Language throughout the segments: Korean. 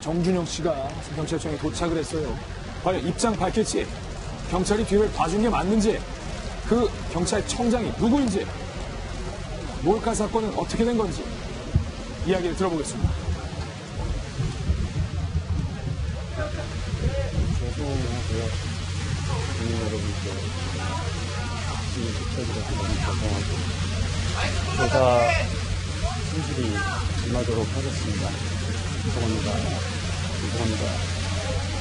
정준영 씨가 경찰청에 도착을 했어요. 과연 입장 밝힐지, 경찰이 뒤를 봐준 게 맞는지, 그 경찰청장이 누구인지, 몰카 사건은 어떻게 된 건지 이야기를 들어보겠습니다. 죄송하고요. 국민 여러분께 아침에 부탁드려서 너무 죄송하고 조사 성실히 임하도록 하겠습니다. 죄송합니다. 죄송합니다.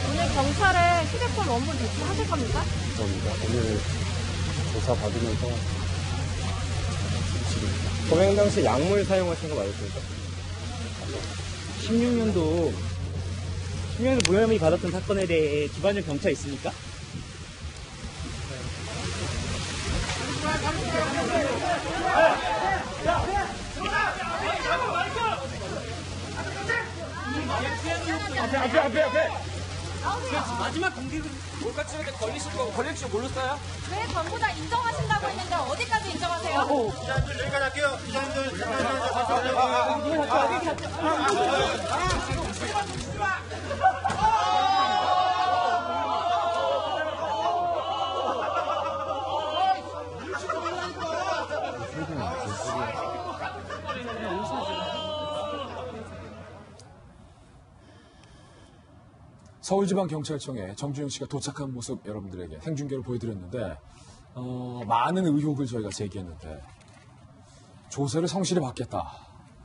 오늘 경찰에 휴대폰 원본 제출하실 겁니까? 죄송합니다. 오늘 조사 받으면서 성실히. 범행 당시 약물 사용하신 거 맞으십니까? 16년도 무혐의 혐의 받았던 사건에 대해 기반적 경찰 있습니까? 앞에! 마지막 공개를 몰카 찍을 때 걸리실 거 걸릴 줄 몰랐어요? 왜 전부 다 인정하신다고 했는데 어디까지 인정하세요? 기자님들 여기까지 할게요. 기자님들 서울지방경찰청에 정준영 씨가 도착한 모습 여러분들에게 생중계로 보여드렸는데 많은 의혹을 저희가 제기했는데 조사를 성실히 받겠다,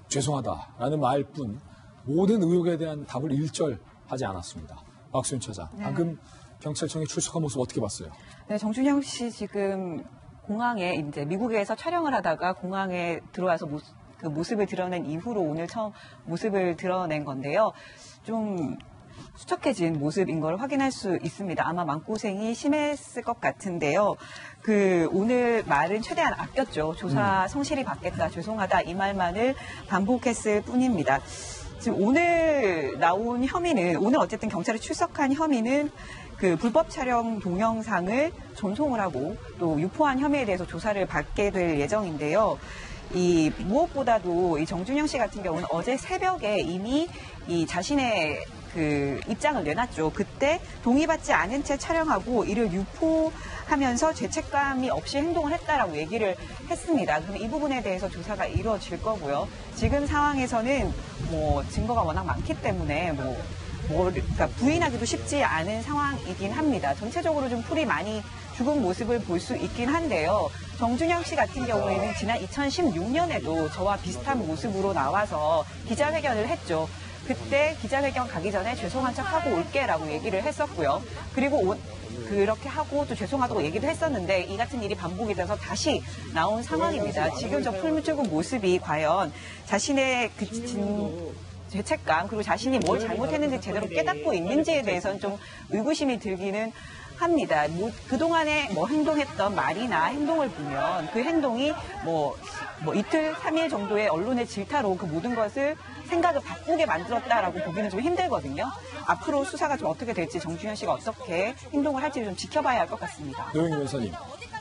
죄송하다라는 말뿐 모든 의혹에 대한 답을 일절하지 않았습니다. 박수윤 차장, 방금 경찰청에 출석한 모습 어떻게 봤어요? 네, 정준영 씨 지금 공항에 이제 미국에서 촬영을 하다가 공항에 들어와서 그 모습을 드러낸 이후로 오늘 처음 모습을 드러낸 건데요. 좀 수척해진 모습인 걸 확인할 수 있습니다. 아마 마음고생이 심했을 것 같은데요. 오늘 말은 최대한 아꼈죠. 조사 성실히 받겠다, 죄송하다 이 말만을 반복했을 뿐입니다. 지금 오늘 나온 혐의는, 오늘 어쨌든 경찰에 출석한 혐의는 불법 촬영 동영상을 전송을 하고 또 유포한 혐의에 대해서 조사를 받게 될 예정인데요. 무엇보다도 이 정준영 씨 같은 경우는 어제 새벽에 이미 자신의 입장을 내놨죠. 그때 동의받지 않은 채 촬영하고 이를 유포하면서 죄책감이 없이 행동을 했다라고 얘기를 했습니다. 그럼 이 부분에 대해서 조사가 이루어질 거고요. 지금 상황에서는 증거가 워낙 많기 때문에 그러니까 부인하기도 쉽지 않은 상황이긴 합니다. 전체적으로 좀 풀이 많이 죽은 모습을 볼 수 있긴 한데요. 정준영 씨 같은 경우에는 지난 2016년에도 저와 비슷한 모습으로 나와서 기자회견을 했죠. 그때 기자회견 가기 전에 죄송한 척하고 올게라고 얘기를 했었고요. 그리고 그렇게 하고 또 죄송하다고 얘기도 했었는데 이 같은 일이 반복이 돼서 다시 나온 상황입니다. 지금 저 풀무죽은 모습이 과연 자신의 죄책감 그리고 자신이 뭘 잘못했는지 제대로 깨닫고 있는지에 대해서는 좀 의구심이 들기는 합니다. 그동안에 행동했던 말이나 행동을 보면 그 행동이 이틀, 3일 정도의 언론의 질타로 그 모든 것을 생각을 바꾸게 만들었다라고 보기는 좀 힘들거든요. 앞으로 수사가 좀 어떻게 될지 정준영 씨가 어떻게 행동을 할지를 좀 지켜봐야 할 것 같습니다. 노영희 변호사님,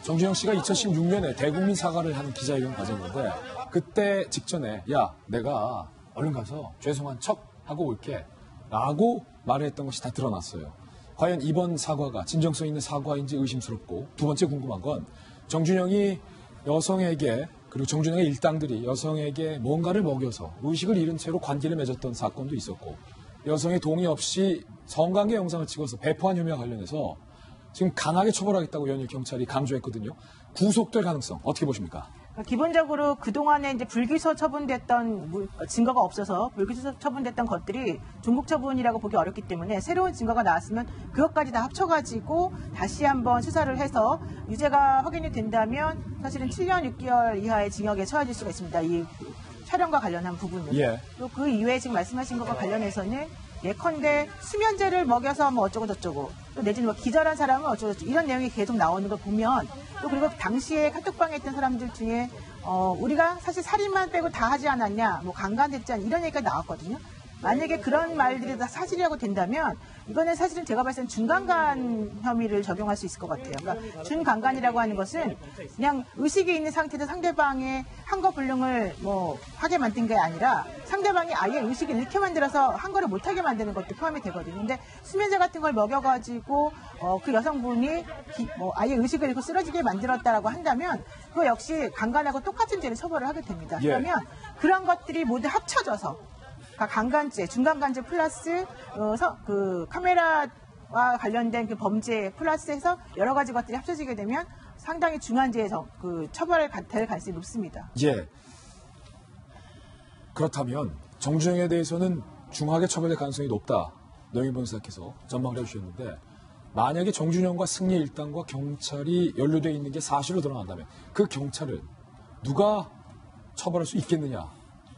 정준영 씨가 2016년에 대국민 사과를 한 기자회견 가졌는데 그때 직전에 내가 얼른 가서 죄송한 척 하고 올게 라고 말을 했던 것이 다 드러났어요. 과연 이번 사과가 진정성 있는 사과인지 의심스럽고, 두 번째 궁금한 건 정준영이 여성에게, 그리고 정준영의 일당들이 여성에게 뭔가를 먹여서 의식을 잃은 채로 관계를 맺었던 사건도 있었고, 여성의 동의 없이 성관계 영상을 찍어서 배포한 혐의와 관련해서 지금 강하게 처벌하겠다고 연일 경찰이 강조했거든요. 구속될 가능성 어떻게 보십니까? 기본적으로 그동안에 이제 불기소 처분됐던 증거가 없어서 불기소 처분됐던 것들이 종국 처분이라고 보기 어렵기 때문에 새로운 증거가 나왔으면 그것까지 다 합쳐가지고 다시 한번 수사를 해서 유죄가 확인이 된다면 사실은 7년 6개월 이하의 징역에 처해질 수가 있습니다. 이 촬영과 관련한 부분은. 예. 또 그 이외에 지금 말씀하신 것과 관련해서는 예컨대 수면제를 먹여서 어쩌고 저쩌고 또 내지는 기절한 사람은 어쩌고 저쩌고 이런 내용이 계속 나오는 걸 보면 또 그리고 당시에 카톡방에 있던 사람들 중에 우리가 사실 살인만 빼고 다 하지 않았냐, 강간됐지 않냐 이런 얘기가 나왔거든요. 만약에 그런 말들이 다 사실이라고 된다면 이거는 사실은 제가 봤을 땐 준강간 혐의를 적용할 수 있을 것 같아요. 그러니까 준강간이라고 하는 것은 그냥 의식이 있는 상태에서 상대방의 한거 불능을 뭐 하게 만든 게 아니라 상대방이 아예 의식을 잃게 만들어서 한거를 못하게 만드는 것도 포함이 되거든요. 근데 수면제 같은 걸 먹여가지고 그 여성분이 뭐 아예 의식을 잃고 쓰러지게 만들었다라고 한다면 그거 역시 강간하고 똑같은 죄를 처벌을 하게 됩니다. 예. 그러면 그런 것들이 모두 합쳐져서 강간죄, 중간간죄 플러스 그 카메라와 관련된 그 범죄 플러스해서 여러 가지 것들이 합쳐지게 되면 상당히 중한 죄에서 그 처벌을 될 가능성이 높습니다. 예. 그렇다면 정준영에 대해서는 중하게 처벌될 가능성이 높다. 노영희 변호사께서 전망을 해주셨는데 만약에 정준영과 승리 일당과 경찰이 연루되어 있는 게 사실로 드러난다면 그 경찰을 누가 처벌할 수 있겠느냐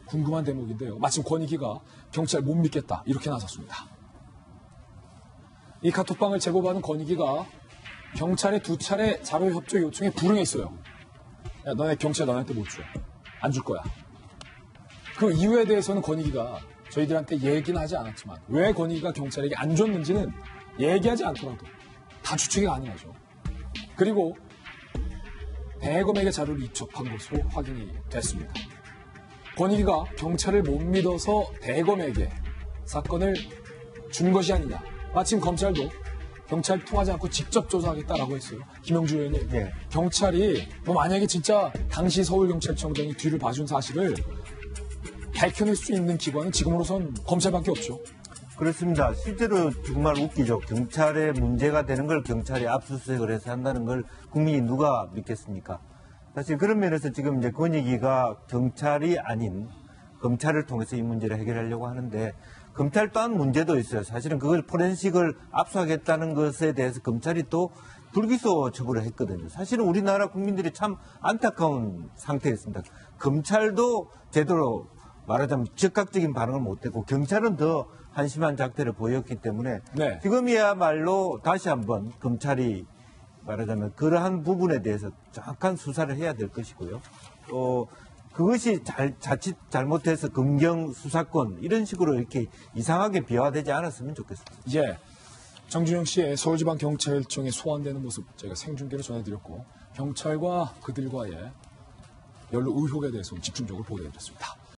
궁금한 대목인데요. 마침 권익위가 경찰 못 믿겠다 이렇게 나섰습니다. 이 카톡방을 제보받은 권익위가 경찰의 2차례 자료 협조 요청에 불응했어요. 야, 너네 경찰 너네한테 못 줘. 안 줄 거야. 그 이유에 대해서는 권익위가 저희들한테 얘기는 하지 않았지만 왜 권익위가 경찰에게 안 줬는지는 얘기하지 않더라도 다 추측이 가능하죠. 그리고 대검에게 자료를 이첩한 것으로 확인이 됐습니다. 권익위가 경찰을 못 믿어서 대검에게 사건을 준 것이 아니냐. 마침 검찰도 경찰 통하지 않고 직접 조사하겠다라고 했어요. 김영주 의원님. 네. 경찰이 뭐 만약에 진짜 당시 서울경찰청장이 뒤를 봐준 사실을 밝혀낼 수 있는 기관은 지금으로선 검찰밖에 없죠. 그렇습니다. 실제로 정말 웃기죠. 경찰에 문제가 되는 걸 경찰이 압수수색을 해서 한다는 걸 국민이 누가 믿겠습니까? 사실 그런 면에서 지금 이제 권익위가 경찰이 아닌 검찰을 통해서 이 문제를 해결하려고 하는데 검찰 또한 문제도 있어요. 사실은 그걸 포렌식을 압수하겠다는 것에 대해서 검찰이 또 불기소 처벌을 했거든요. 사실은 우리나라 국민들이 참 안타까운 상태였습니다. 검찰도 제대로 말하자면 즉각적인 반응을 못했고 경찰은 더 한심한 작태를 보였기 때문에 네. 지금이야말로 다시 한번 검찰이 말하자면 그러한 부분에 대해서 정확한 수사를 해야 될 것이고요. 또 그것이 자칫 잘못해서 검경 수사권 이런 식으로 이렇게 이상하게 비화되지 않았으면 좋겠습니다. 예. 정준영 씨의 서울지방경찰청에 소환되는 모습 저희가 생중계로 전해드렸고 경찰과 그들과의 연루 의혹에 대해서 집중적으로 보도해드렸습니다.